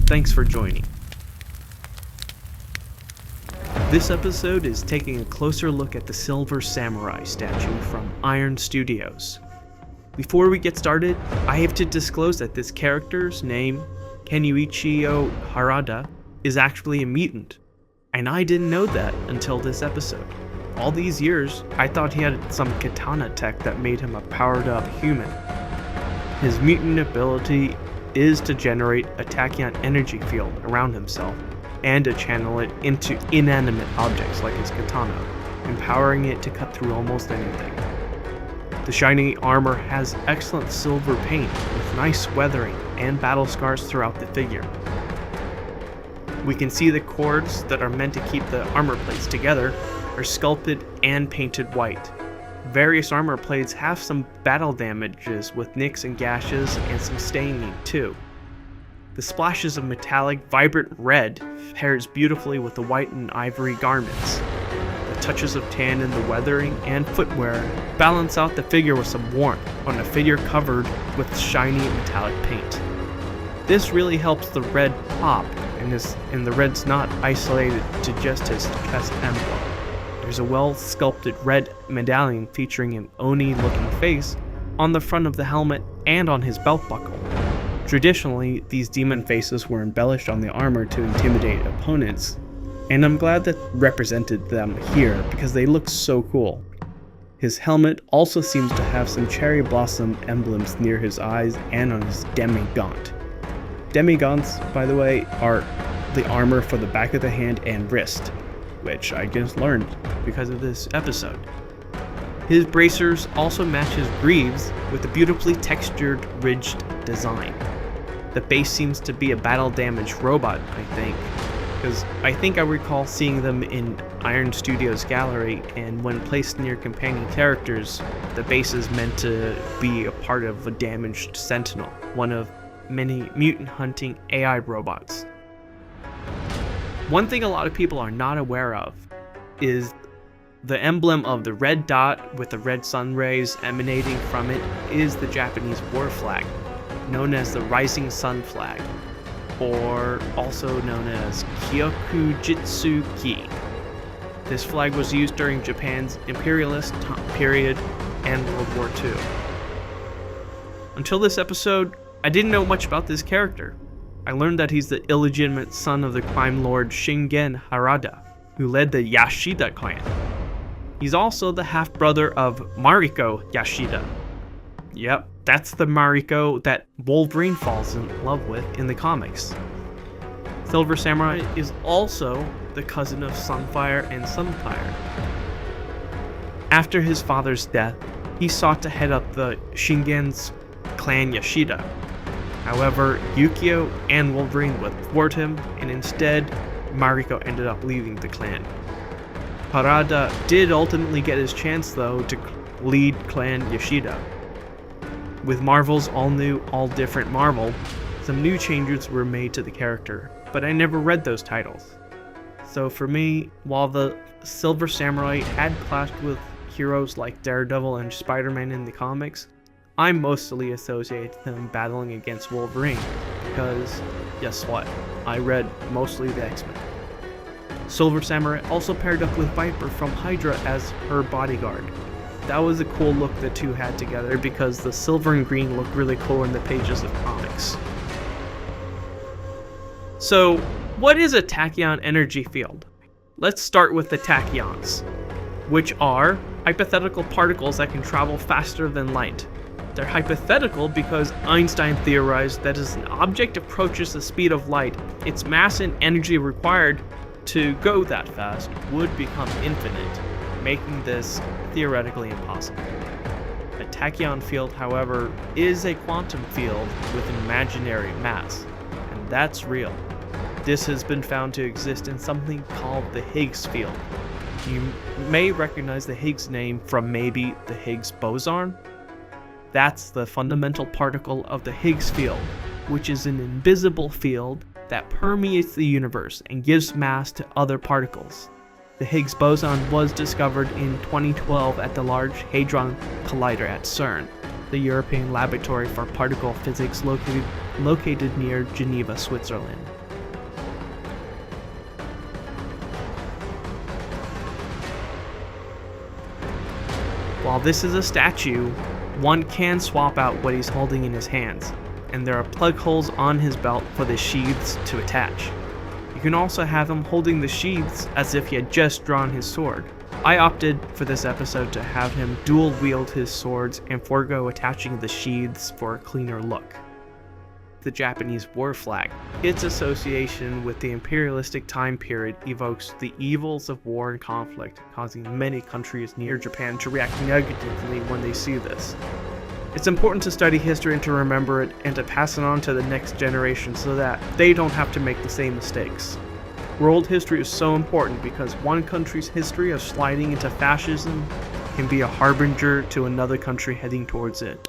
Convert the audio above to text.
Thanks for joining. This episode is taking a closer look at the Silver Samurai statue from Ironstudios. Before we get started, I have to disclose that this character's name, Kenuichio Harada, is actually a mutant, and I didn't know that until this episode. All these years, I thought he had some katana tech that made him a powered-up human. His mutant ability is to generate a tachyon energy field around himself, and to channel it into inanimate objects like his katana, empowering it to cut through almost anything. The shiny armor has excellent silver paint with nice weathering and battle scars throughout the figure. We can see the cords that are meant to keep the armor plates together are sculpted and painted white. Various armor plates have some battle damages with nicks and gashes and some staining too. The splashes of metallic, vibrant red pairs beautifully with the white and ivory garments. The touches of tan in the weathering and footwear balance out the figure with some warmth on a figure covered with shiny metallic paint. This really helps the red pop, and the red's not isolated to just his chest emblem. There's a well-sculpted red medallion featuring an Oni-looking face on the front of the helmet and on his belt buckle. Traditionally, these demon faces were embellished on the armor to intimidate opponents, and I'm glad that represented them here because they look so cool. His helmet also seems to have some cherry blossom emblems near his eyes and on his demigaunt. Demigaunts, by the way, are the armor for the back of the hand and wrist, which I just learned because of this episode. His bracers also match his greaves with a beautifully textured, ridged design. The base seems to be a battle damaged robot, I think, because I think I recall seeing them in Ironstudios gallery, and when placed near companion characters, the base is meant to be a part of a damaged sentinel, one of many mutant hunting AI robots. One thing a lot of people are not aware of is the emblem of the red dot with the red sun rays emanating from it is the Japanese war flag, known as the Rising Sun flag, or also known as Kyokujitsu-ki. This flag was used during Japan's imperialist period and World War II. Until this episode, I didn't know much about this character. I learned that he's the illegitimate son of the crime lord Shingen Harada, who led the Yashida clan. He's also the half-brother of Mariko Yashida. Yep, that's the Mariko that Wolverine falls in love with in the comics. Silver Samurai is also the cousin of Sunfire and Sunfire. After his father's death, he sought to head up the Shingen's clan Yashida. However, Yukio and Wolverine would thwart him, and instead, Mariko ended up leaving the clan. Harada did ultimately get his chance though to lead Clan Yashida. With Marvel's all-new, all-different Marvel, some new changes were made to the character, but I never read those titles. So for me, while the Silver Samurai had clashed with heroes like Daredevil and Spider-Man in the comics, I mostly associate him battling against Wolverine, because guess what? I read mostly the X-Men. Silver Samurai also paired up with Viper from Hydra as her bodyguard. That was a cool look the two had together because the silver and green looked really cool in the pages of comics. So, what is a tachyon energy field? Let's start with the tachyons, which are hypothetical particles that can travel faster than light. They're hypothetical because Einstein theorized that as an object approaches the speed of light, its mass and energy required to go that fast would become infinite, making this theoretically impossible. A tachyon field, however, is a quantum field with an imaginary mass, and that's real. This has been found to exist in something called the Higgs field. You may recognize the Higgs name from maybe the Higgs boson. That's the fundamental particle of the Higgs field, which is an invisible field that permeates the universe and gives mass to other particles. The Higgs boson was discovered in 2012 at the Large Hadron Collider at CERN, the European laboratory for particle physics located near Geneva, Switzerland. While this is a statue, one can swap out what he's holding in his hands, and there are plug holes on his belt for the sheaths to attach. You can also have him holding the sheaths as if he had just drawn his sword. I opted for this episode to have him dual wield his swords and forego attaching the sheaths for a cleaner look. The Japanese war flag. Its association with the imperialistic time period evokes the evils of war and conflict, causing many countries near Japan to react negatively when they see this. It's important to study history and to remember it and to pass it on to the next generation so that they don't have to make the same mistakes. World history is so important because one country's history of sliding into fascism can be a harbinger to another country heading towards it.